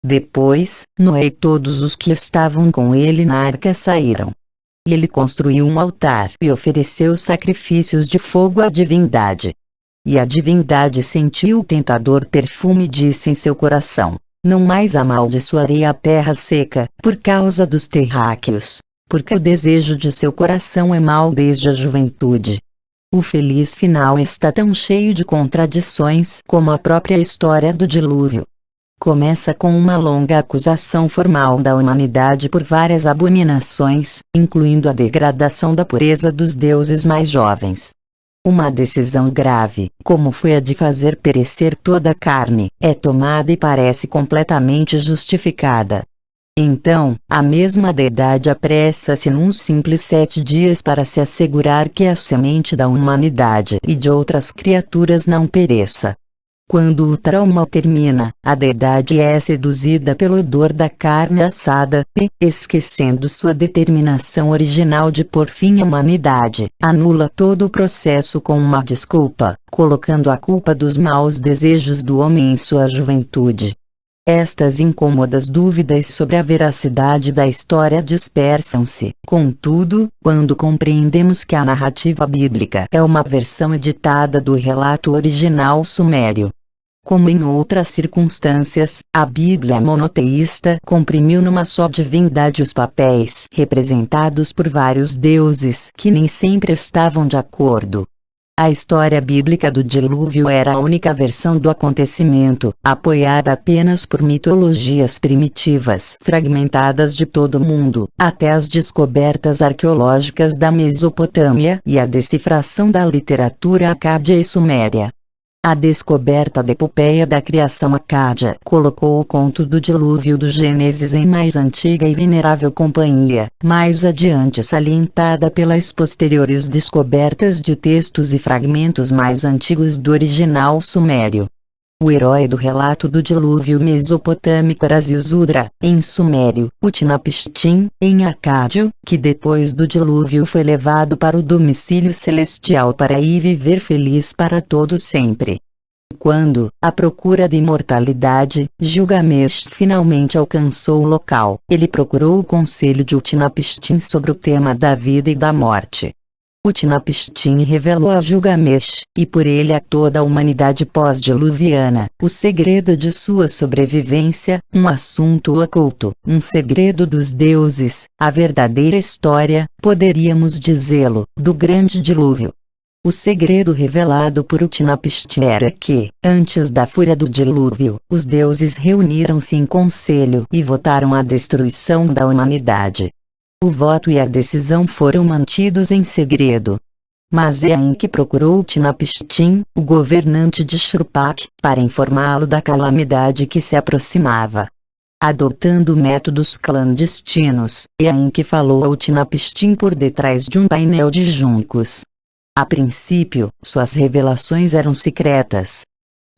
Speaker 1: Depois, Noé e todos os que estavam com ele na arca saíram. E ele construiu um altar e ofereceu sacrifícios de fogo à divindade. E a divindade sentiu o tentador perfume e disse em seu coração: não mais amaldiçoarei a terra seca, por causa dos terráqueos, porque o desejo de seu coração é mau desde a juventude. O feliz final está tão cheio de contradições como a própria história do dilúvio. Começa com uma longa acusação formal da humanidade por várias abominações, incluindo a degradação da pureza dos deuses mais jovens. Uma decisão grave, como foi a de fazer perecer toda a carne, é tomada e parece completamente justificada. Então, a mesma deidade apressa-se num simples 7 dias para se assegurar que a semente da humanidade e de outras criaturas não pereça. Quando o trauma termina, a deidade é seduzida pelo odor da carne assada, e, esquecendo sua determinação original de pôr fim à humanidade, anula todo o processo com uma desculpa, colocando a culpa dos maus desejos do homem em sua juventude. Estas incômodas dúvidas sobre a veracidade da história dispersam-se, contudo, quando compreendemos que a narrativa bíblica é uma versão editada do relato original sumério. Como em outras circunstâncias, a Bíblia monoteísta comprimiu numa só divindade os papéis representados por vários deuses que nem sempre estavam de acordo. A história bíblica do dilúvio era a única versão do acontecimento, apoiada apenas por mitologias primitivas fragmentadas de todo o mundo, até as descobertas arqueológicas da Mesopotâmia e a decifração da literatura acádia e suméria. A descoberta da epopeia da criação acádia colocou o conto do dilúvio do Gênesis em mais antiga e venerável companhia, mais adiante salientada pelas posteriores descobertas de textos e fragmentos mais antigos do original sumério. O herói do relato do dilúvio mesopotâmico era Zizudra, em sumério, Utnapishtim, em acádio, que depois do dilúvio foi levado para o domicílio celestial para ir viver feliz para todo sempre. Quando, à procura de imortalidade, Gilgamesh finalmente alcançou o local, ele procurou o conselho de Utnapishtim sobre o tema da vida e da morte. Utnapishtim revelou a Gilgamesh, e por ele a toda a humanidade pós-diluviana, o segredo de sua sobrevivência, um assunto oculto, um segredo dos deuses, a verdadeira história, poderíamos dizê-lo, do grande dilúvio. O segredo revelado por Utnapishtim era que, antes da fúria do dilúvio, os deuses reuniram-se em conselho e votaram a destruição da humanidade. O voto e a decisão foram mantidos em segredo. Mas é Enki procurou Utnapishtim, o governante de Shurpak, para informá-lo da calamidade que se aproximava. Adotando métodos clandestinos, Enki falou a Utnapishtim por detrás de um painel de juncos. A princípio, suas revelações eram secretas.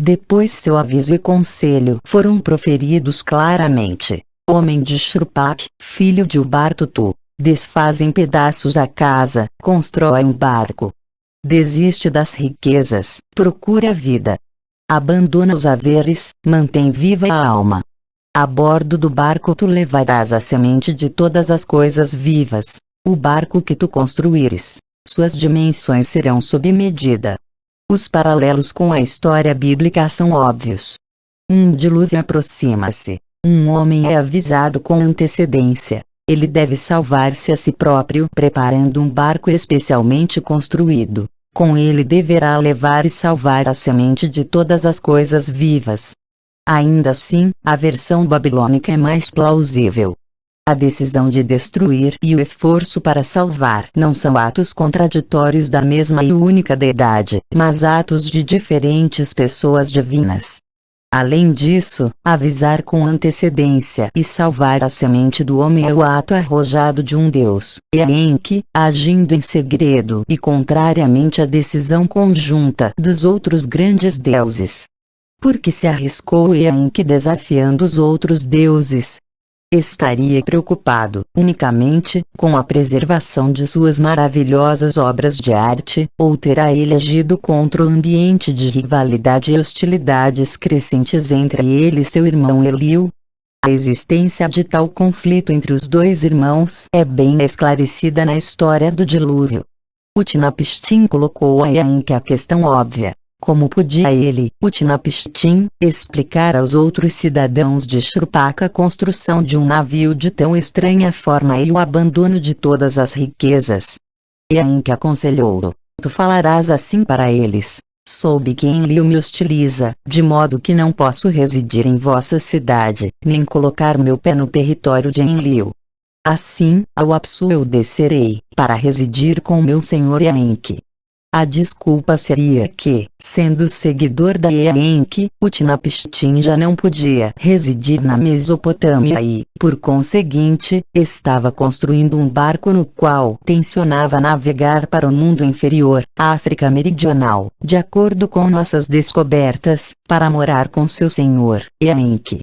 Speaker 1: Depois seu aviso e conselho foram proferidos claramente. Homem de Shurpak, filho de Ubartutu, desfaz em pedaços a casa, constrói um barco. Desiste das riquezas, procura a vida. Abandona os haveres, mantém viva a alma. A bordo do barco tu levarás a semente de todas as coisas vivas. O barco que tu construíres, suas dimensões serão sob medida. Os paralelos com a história bíblica são óbvios. Um dilúvio aproxima-se. Um homem é avisado com antecedência. Ele deve salvar-se a si próprio preparando um barco especialmente construído. Com ele deverá levar e salvar a semente de todas as coisas vivas. Ainda assim, a versão babilônica é mais plausível. A decisão de destruir e o esforço para salvar não são atos contraditórios da mesma e única deidade, mas atos de diferentes pessoas divinas. Além disso, avisar com antecedência e salvar a semente do homem é o ato arrojado de um Deus, Enki, agindo em segredo e contrariamente à decisão conjunta dos outros grandes deuses. Porque se arriscou Enki desafiando os outros deuses? Estaria preocupado, unicamente, com a preservação de suas maravilhosas obras de arte, ou terá ele agido contra o ambiente de rivalidade e hostilidades crescentes entre ele e seu irmão Eliu? A existência de tal conflito entre os dois irmãos é bem esclarecida na história do dilúvio. Utnapishtim colocou a Enki a questão óbvia. Como podia ele, Utnapishtim, explicar aos outros cidadãos de Shurpak a construção de um navio de tão estranha forma e o abandono de todas as riquezas? Enki aconselhou-o: tu falarás assim para eles. Soube que Enlil me hostiliza, de modo que não posso residir em vossa cidade, nem colocar meu pé no território de Enlil. Assim, ao Apsu eu descerei, para residir com meu senhor Enki. A desculpa seria que, sendo seguidor da Enki, Utnapishtim já não podia residir na Mesopotâmia e, por conseguinte, estava construindo um barco no qual tencionava navegar para o mundo inferior, a África Meridional, de acordo com nossas descobertas, para morar com seu senhor, Enki.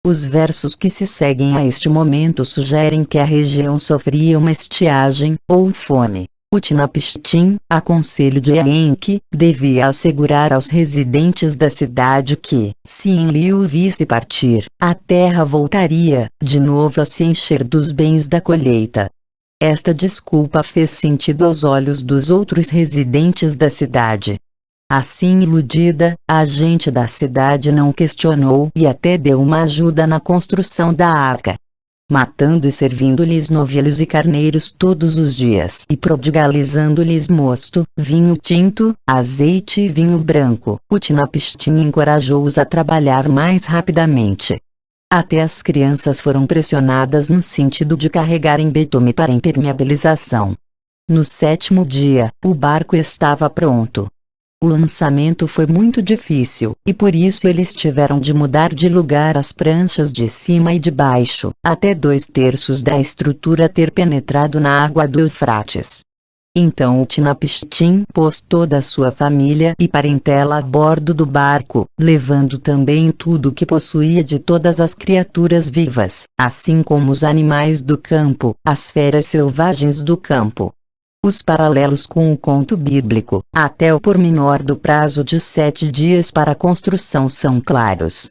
Speaker 1: Os versos que se seguem a este momento sugerem que a região sofria uma estiagem, ou fome. Utnapishtim, a conselho de Enki, devia assegurar aos residentes da cidade que, se Enlil o visse partir, a terra voltaria, de novo a se encher dos bens da colheita. Esta desculpa fez sentido aos olhos dos outros residentes da cidade. Assim iludida, a gente da cidade não questionou e até deu uma ajuda na construção da arca. Matando e servindo-lhes novilhos e carneiros todos os dias e prodigalizando-lhes mosto, vinho tinto, azeite e vinho branco, Utnapishtim encorajou-os a trabalhar mais rapidamente. Até as crianças foram pressionadas no sentido de carregarem betume para impermeabilização. No 7º dia, o barco estava pronto. O lançamento foi muito difícil, e por isso eles tiveram de mudar de lugar as pranchas de cima e de baixo, até 2/3 da estrutura ter penetrado na água do Eufrates. Então Utnapishtim pôs toda a sua família e parentela a bordo do barco, levando também tudo o que possuía de todas as criaturas vivas, assim como os animais do campo, as feras selvagens do campo. Os paralelos com o conto bíblico, até o pormenor do prazo de 7 dias para a construção são claros.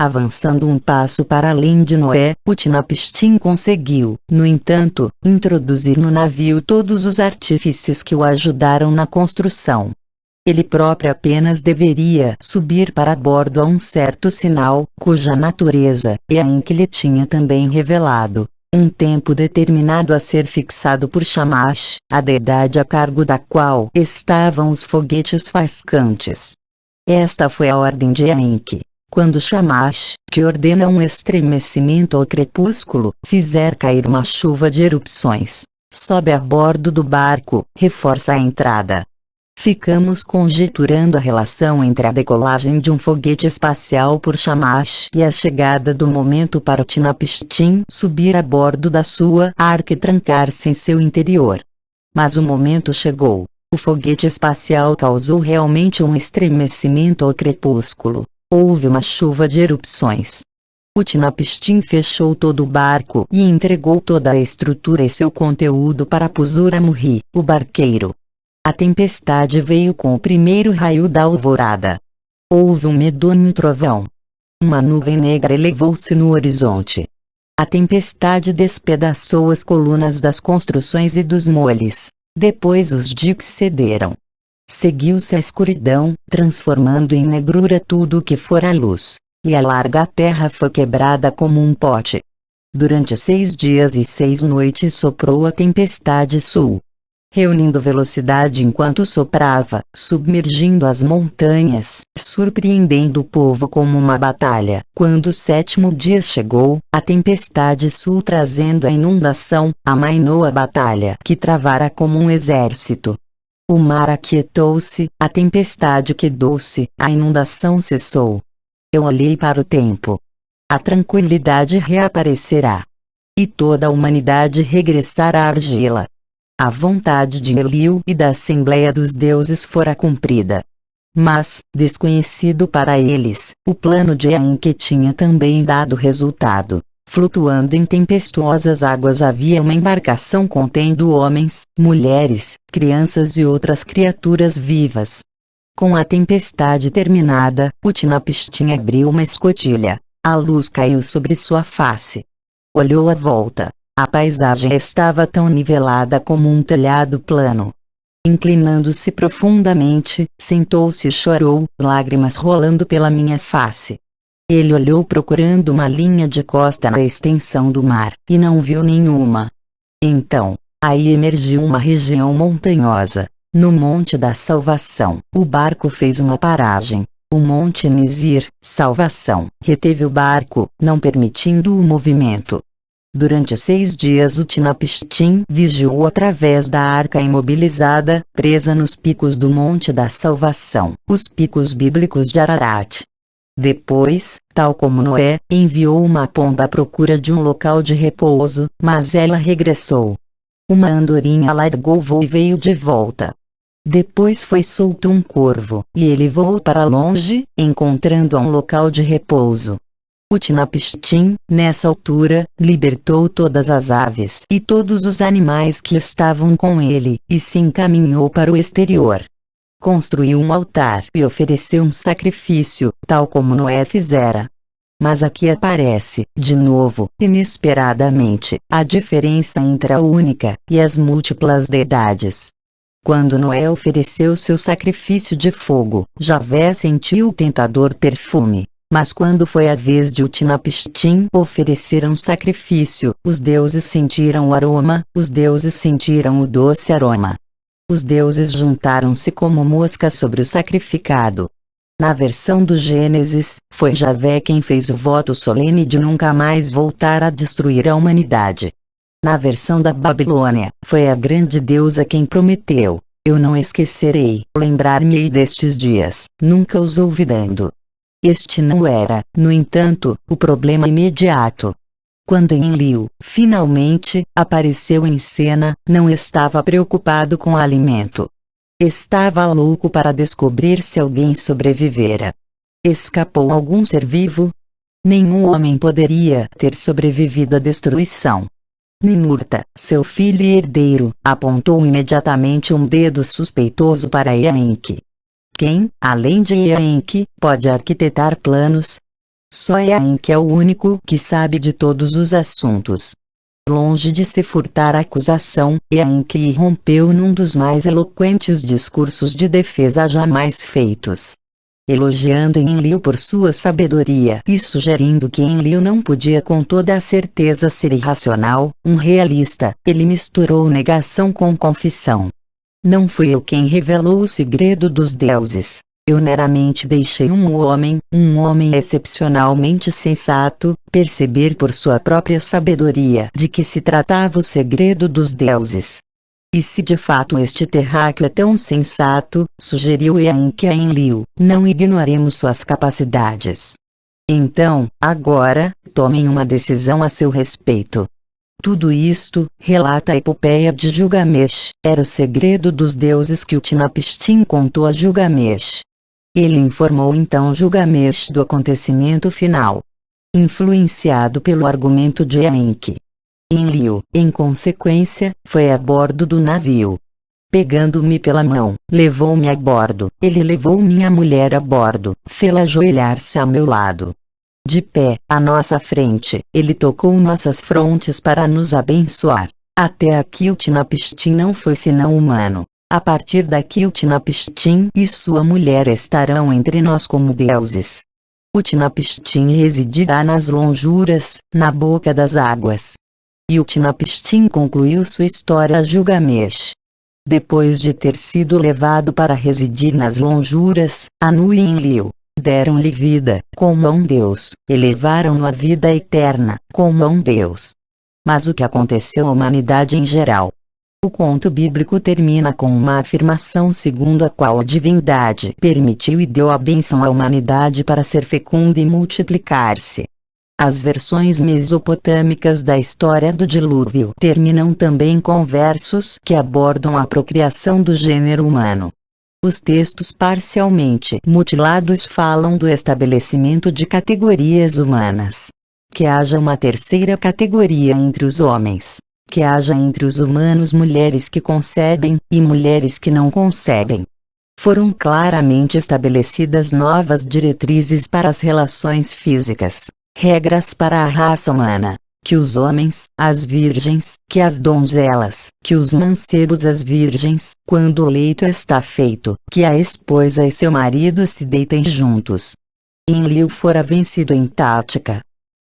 Speaker 1: Avançando um passo para além de Noé, Utnapishtim conseguiu, no entanto, introduzir no navio todos os artífices que o ajudaram na construção. Ele próprio apenas deveria subir para bordo a um certo sinal, cuja natureza, Enki lhe tinha também revelado. Um tempo determinado a ser fixado por Shamash, a deidade a cargo da qual estavam os foguetes faiscantes. Esta foi a ordem de Enki. Quando Shamash, que ordena um estremecimento ao crepúsculo, fizer cair uma chuva de erupções, sobe a bordo do barco, reforça a entrada. Ficamos conjecturando a relação entre a decolagem de um foguete espacial por Shamash e a chegada do momento para Utnapishtim subir a bordo da sua arca e trancar-se em seu interior. Mas o momento chegou. O foguete espacial causou realmente um estremecimento ao crepúsculo. Houve uma chuva de erupções. Utnapishtim fechou todo o barco e entregou toda a estrutura e seu conteúdo para Puzura-Muhi, o barqueiro. A tempestade veio com o primeiro raio da alvorada. Houve um medonho trovão. Uma nuvem negra elevou-se no horizonte. A tempestade despedaçou as colunas das construções e dos moles. Depois os diques cederam. Seguiu-se a escuridão, transformando em negrura tudo o que fora luz. E a larga terra foi quebrada como um pote. Durante 6 dias e 6 noites soprou a tempestade sul, reunindo velocidade enquanto soprava, submergindo as montanhas, surpreendendo o povo como uma batalha. Quando o 7º dia chegou, a tempestade sul trazendo a inundação, amainou a batalha que travara como um exército. O mar aquietou-se, a tempestade quedou-se, a inundação cessou. Eu olhei para o tempo. A tranquilidade reaparecerá. E toda a humanidade regressará à argila. A vontade de Enlil e da Assembleia dos Deuses fora cumprida. Mas, desconhecido para eles, o plano de Enki tinha também dado resultado. Flutuando em tempestuosas águas havia uma embarcação contendo homens, mulheres, crianças e outras criaturas vivas. Com a tempestade terminada, Utnapishtim abriu uma escotilha. A luz caiu sobre sua face. Olhou à volta. A paisagem estava tão nivelada como um telhado plano. Inclinando-se profundamente, sentou-se e chorou, lágrimas rolando pela minha face. Ele olhou procurando uma linha de costa na extensão do mar, e não viu nenhuma. Então, aí emergiu uma região montanhosa. No Monte da Salvação, o barco fez uma paragem. O Monte Nizir, Salvação, reteve o barco, não permitindo o movimento. Durante 6 dias Utnapishtim vigiou através da arca imobilizada, presa nos picos do Monte da Salvação, os picos bíblicos de Ararat. Depois, tal como Noé, enviou uma pomba à procura de um local de repouso, mas ela regressou. Uma andorinha largou o voo e veio de volta. Depois foi solto um corvo, e ele voou para longe, encontrando um local de repouso. Utnapishtim, nessa altura, libertou todas as aves e todos os animais que estavam com ele, e se encaminhou para o exterior. Construiu um altar e ofereceu um sacrifício, tal como Noé fizera. Mas aqui aparece, de novo, inesperadamente, a diferença entre a única e as múltiplas deidades. Quando Noé ofereceu seu sacrifício de fogo, Javé sentiu o tentador perfume. Mas quando foi a vez de Utnapishtim oferecer um sacrifício, os deuses sentiram o aroma, os deuses sentiram o doce aroma. Os deuses juntaram-se como moscas sobre o sacrificado. Na versão do Gênesis, foi Javé quem fez o voto solene de nunca mais voltar a destruir a humanidade. Na versão da Babilônia, foi a grande deusa quem prometeu: eu não esquecerei, lembrar-me-ei destes dias, nunca os olvidando. Este não era, no entanto, o problema imediato. Quando Enlil, finalmente, apareceu em cena, não estava preocupado com alimento. Estava louco para descobrir se alguém sobrevivera. Escapou algum ser vivo? Nenhum homem poderia ter sobrevivido à destruição. Ninurta, seu filho e herdeiro, apontou imediatamente um dedo suspeitoso para Enki. Quem, além de Enki, pode arquitetar planos? Só Enki é o único que sabe de todos os assuntos. Longe de se furtar a acusação, Enki irrompeu num dos mais eloquentes discursos de defesa jamais feitos. Elogiando Enlil por sua sabedoria e sugerindo que Enlil não podia com toda a certeza ser irracional, um realista, ele misturou negação com confissão. Não fui eu quem revelou o segredo dos deuses. Eu meramente deixei um homem excepcionalmente sensato, perceber por sua própria sabedoria de que se tratava o segredo dos deuses. E se de fato este terráqueo é tão sensato, sugeriu Enki a Enlil, não ignoremos suas capacidades. Então, agora, tomem uma decisão a seu respeito. Tudo isto, relata a epopeia de Gilgamesh, era o segredo dos deuses que Utnapishtim contou a Gilgamesh. Ele informou então Gilgamesh do acontecimento final. Influenciado pelo argumento de Enki, Enlil, em consequência, foi a bordo do navio. Pegando-me pela mão, levou-me a bordo, ele levou minha mulher a bordo, fê-la ajoelhar-se ao meu lado. De pé, à nossa frente, ele tocou nossas frontes para nos abençoar. Até aqui Utnapishtim não foi senão humano. A partir daqui Utnapishtim e sua mulher estarão entre nós como deuses. Utnapishtim residirá nas lonjuras, na boca das águas. E Utnapishtim concluiu sua história a Gilgamesh. Depois de ter sido levado para residir nas lonjuras, Anu e Enlil deram-lhe vida, como a um deus, elevaram-no à vida eterna, como a um deus. Mas o que aconteceu à humanidade em geral? O conto bíblico termina com uma afirmação segundo a qual a divindade permitiu e deu a bênção à humanidade para ser fecunda e multiplicar-se. As versões mesopotâmicas da história do dilúvio terminam também com versos que abordam a procriação do gênero humano. Os textos parcialmente mutilados falam do estabelecimento de categorias humanas. Que haja uma terceira categoria entre os homens. Que haja entre os humanos mulheres que concebem, e mulheres que não concebem. Foram claramente estabelecidas novas diretrizes para as relações físicas, regras para a raça humana. Que os homens, as virgens, que as donzelas, que os mancebos as virgens, quando o leito está feito, que a esposa e seu marido se deitem juntos. Enlil fora vencido em tática.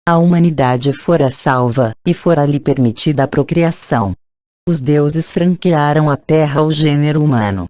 Speaker 1: A humanidade fora salva, e fora-lhe permitida a procriação. Os deuses franquearam a terra ao gênero humano.